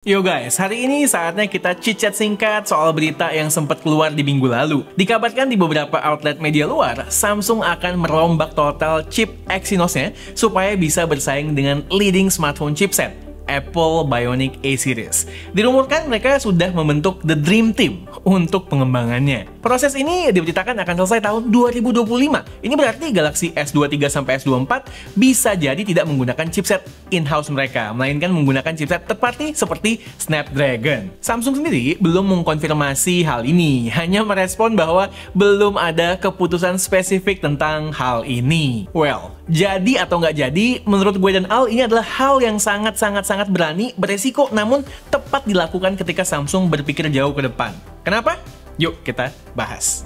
Yo guys, hari ini saatnya kita chit-chat singkat soal berita yang sempat keluar di minggu lalu. Dikabarkan di beberapa outlet media luar, Samsung akan merombak total chip Exynos-nya supaya bisa bersaing dengan leading smartphone chipset, Apple Bionic A Series. Dirumorkan mereka sudah membentuk The Dream Team untuk pengembangannya. Proses ini diberitakan akan selesai tahun 2025. Ini berarti Galaxy S23 sampai S24 bisa jadi tidak menggunakan chipset in-house mereka, melainkan menggunakan chipset third party seperti Snapdragon. Samsung sendiri belum mengkonfirmasi hal ini, hanya merespon bahwa belum ada keputusan spesifik tentang hal ini. Well, jadi atau nggak jadi, menurut gue dan Al, ini adalah hal yang sangat berani, beresiko, namun tepat dilakukan ketika Samsung berpikir jauh ke depan. Kenapa? Yuk kita bahas.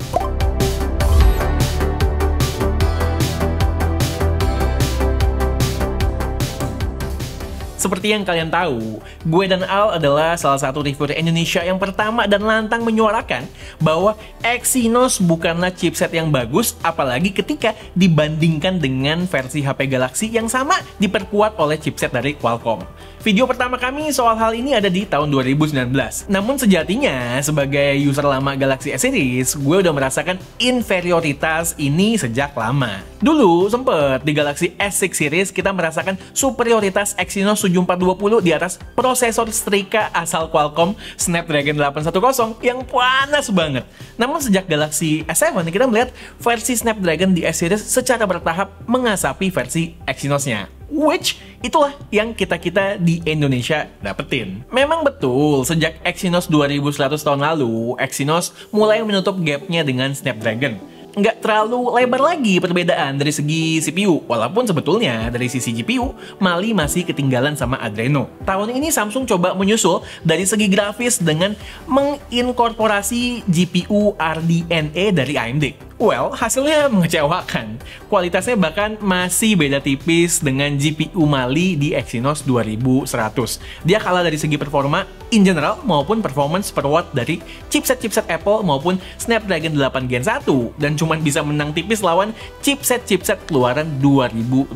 Seperti yang kalian tahu, gue dan Al adalah salah satu reviewer Indonesia yang pertama dan lantang menyuarakan bahwa Exynos bukanlah chipset yang bagus, apalagi ketika dibandingkan dengan versi HP Galaxy yang sama diperkuat oleh chipset dari Qualcomm. Video pertama kami soal hal ini ada di tahun 2019. Namun sejatinya, sebagai user lama Galaxy S Series, gue udah merasakan inferioritas ini sejak lama. Dulu sempet di Galaxy S6 Series kita merasakan superioritas Exynos 7420 di atas prosesor Strika asal Qualcomm Snapdragon 810 yang panas banget. Namun sejak Galaxy S7 kita melihat versi Snapdragon di S Series secara bertahap mengasapi versi Exynos-nya. Which itulah yang kita di Indonesia dapetin. Memang betul, sejak Exynos 2100 tahun lalu, Exynos mulai menutup gapnya dengan Snapdragon. Nggak terlalu lebar lagi perbedaan dari segi CPU, walaupun sebetulnya dari sisi GPU, Mali masih ketinggalan sama Adreno. Tahun ini Samsung coba menyusul dari segi grafis dengan menginkorporasi GPU RDNA dari AMD. Well, hasilnya mengecewakan. Kualitasnya bahkan masih beda tipis dengan GPU Mali di Exynos 2100. Dia kalah dari segi performa in general maupun performance per watt dari chipset Apple maupun Snapdragon 8 Gen 1 dan cuman bisa menang tipis lawan chipset keluaran 2021.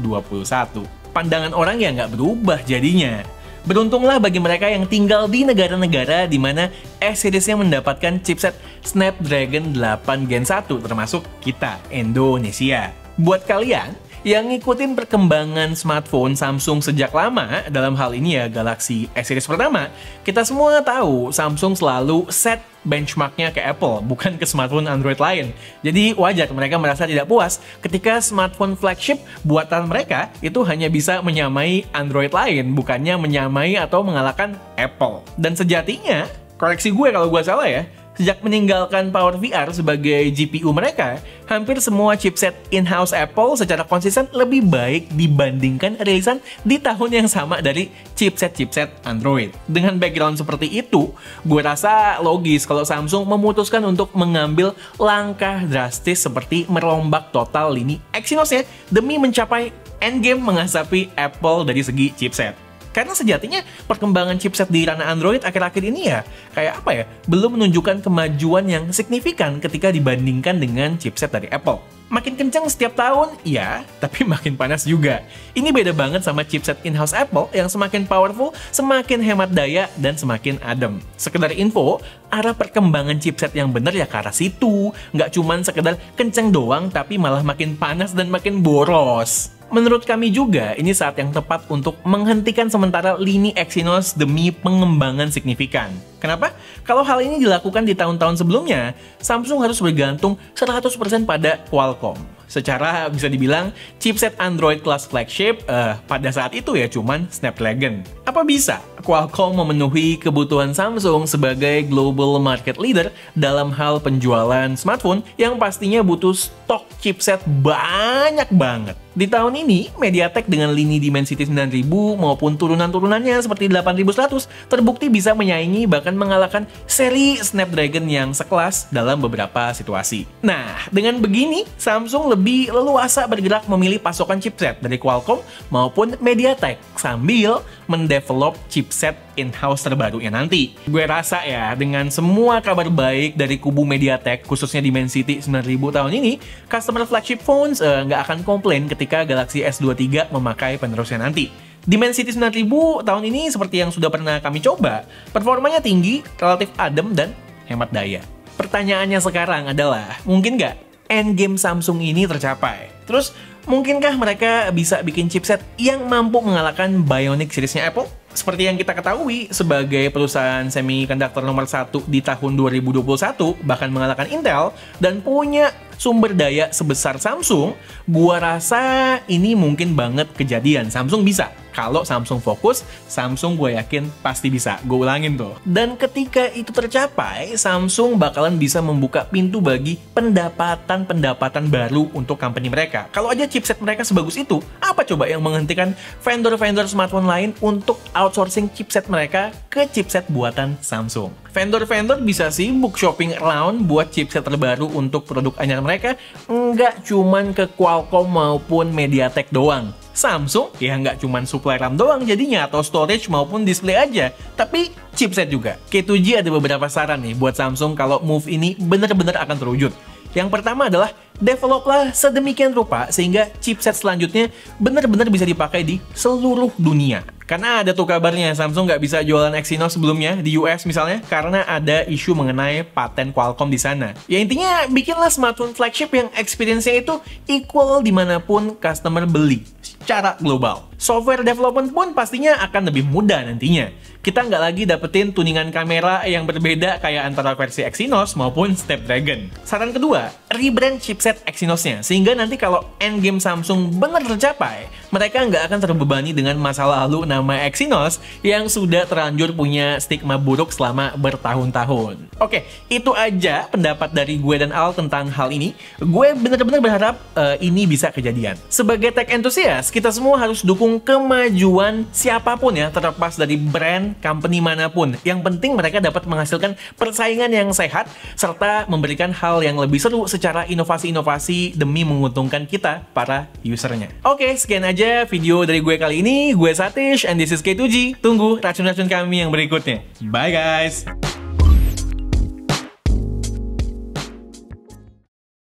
Pandangan orang ya nggak berubah jadinya. Beruntunglah bagi mereka yang tinggal di negara-negara di mana S-Series-nya mendapatkan chipset Snapdragon 8 Gen 1, termasuk kita, Indonesia. Buat kalian yang ngikutin perkembangan smartphone Samsung sejak lama, dalam hal ini ya Galaxy S-Series pertama, kita semua tahu Samsung selalu set benchmarknya ke Apple, bukan ke smartphone Android lain. Jadi wajar mereka merasa tidak puas ketika smartphone flagship buatan mereka itu hanya bisa menyamai Android lain, bukannya menyamai atau mengalahkan Apple. Dan sejatinya, koreksi gue kalau gue salah ya, sejak meninggalkan PowerVR sebagai GPU mereka, hampir semua chipset in-house Apple secara konsisten lebih baik dibandingkan rilisan di tahun yang sama dari chipset Android. Dengan background seperti itu, gue rasa logis kalau Samsung memutuskan untuk mengambil langkah drastis seperti merombak total lini Exynos-nya demi mencapai endgame mengasapi Apple dari segi chipset. Karena sejatinya perkembangan chipset di ranah Android akhir-akhir ini ya, kayak apa ya, belum menunjukkan kemajuan yang signifikan ketika dibandingkan dengan chipset dari Apple. Makin kencang setiap tahun, iya, tapi makin panas juga. Ini beda banget sama chipset in-house Apple yang semakin powerful, semakin hemat daya, dan semakin adem. Sekedar info, arah perkembangan chipset yang bener ya ke arah situ. Nggak cuman sekedar kencang doang, tapi malah makin panas dan makin boros. Menurut kami juga, ini saat yang tepat untuk menghentikan sementara lini Exynos demi pengembangan signifikan. Kenapa? Kalau hal ini dilakukan di tahun-tahun sebelumnya, Samsung harus bergantung 100% pada Qualcomm. Secara bisa dibilang, chipset Android kelas flagship pada saat itu ya cuman Snapdragon. Apa bisa Qualcomm memenuhi kebutuhan Samsung sebagai global market leader dalam hal penjualan smartphone yang pastinya butuh stok chipset banyak banget? Di tahun ini, MediaTek dengan lini Dimensity 9000 maupun turunan-turunannya seperti 8100 terbukti bisa menyaingi bahkan mengalahkan seri Snapdragon yang sekelas dalam beberapa situasi. Nah, dengan begini, Samsung lebih leluasa bergerak memilih pasokan chipset dari Qualcomm maupun MediaTek sambil mendevelop chipset in-house terbarunya nanti. Gue rasa ya, dengan semua kabar baik dari kubu MediaTek, khususnya Dimensity 9000 tahun ini, customer flagship phones nggak akan komplain ketika Galaxy S23 memakai penerusnya nanti. Dimensity 9000 tahun ini seperti yang sudah pernah kami coba, performanya tinggi, relatif adem, dan hemat daya. Pertanyaannya sekarang adalah, mungkin nggak endgame Samsung ini tercapai? Terus, mungkinkah mereka bisa bikin chipset yang mampu mengalahkan Bionic seriesnya Apple? Seperti yang kita ketahui, sebagai perusahaan semiconductor nomor 1 di tahun 2021, bahkan mengalahkan Intel, dan punya sumber daya sebesar Samsung, gua rasa ini mungkin banget kejadian. Samsung bisa. Kalau Samsung fokus, Samsung gue yakin pasti bisa. Gue ulangin tuh. Dan ketika itu tercapai, Samsung bakalan bisa membuka pintu bagi pendapatan-pendapatan baru untuk company mereka. Kalau aja chipset mereka sebagus itu, apa coba yang menghentikan vendor-vendor smartphone lain untuk outsourcing chipset mereka ke chipset buatan Samsung? Vendor-vendor bisa sibuk shopping around buat chipset terbaru untuk produk anyar mereka, nggak cuman ke Qualcomm maupun MediaTek doang. Samsung ya nggak cuman supply RAM doang jadinya, atau storage maupun display aja, tapi chipset juga. K2G ada beberapa saran nih buat Samsung kalau move ini bener-bener akan terwujud. Yang pertama adalah developlah sedemikian rupa sehingga chipset selanjutnya benar-benar bisa dipakai di seluruh dunia. Karena ada tuh kabarnya Samsung nggak bisa jualan Exynos sebelumnya di US misalnya karena ada isu mengenai paten Qualcomm di sana. Ya intinya bikinlah smartphone flagship yang experience-nya itu equal dimanapun customer beli secara global. Software development pun pastinya akan lebih mudah nantinya. Kita nggak lagi dapetin tuningan kamera yang berbeda kayak antara versi Exynos maupun Snapdragon. Saran kedua, rebrand chipset Exynos-nya, sehingga nanti kalau endgame Samsung benar tercapai, mereka nggak akan terbebani dengan masa lalu nama Exynos yang sudah terlanjur punya stigma buruk selama bertahun-tahun. Oke, itu aja pendapat dari gue dan Al tentang hal ini. Gue bener-bener berharap ini bisa kejadian. Sebagai tech enthusiast, kita semua harus dukung kemajuan siapapun ya, terlepas dari brand, company manapun. Yang penting mereka dapat menghasilkan persaingan yang sehat, serta memberikan hal yang lebih seru secara inovasi-inovasi demi menguntungkan kita, para usernya. Oke, sekian aja video dari gue kali ini. Gue Satish, and this is K2G. Tunggu racun-racun kami yang berikutnya. Bye guys!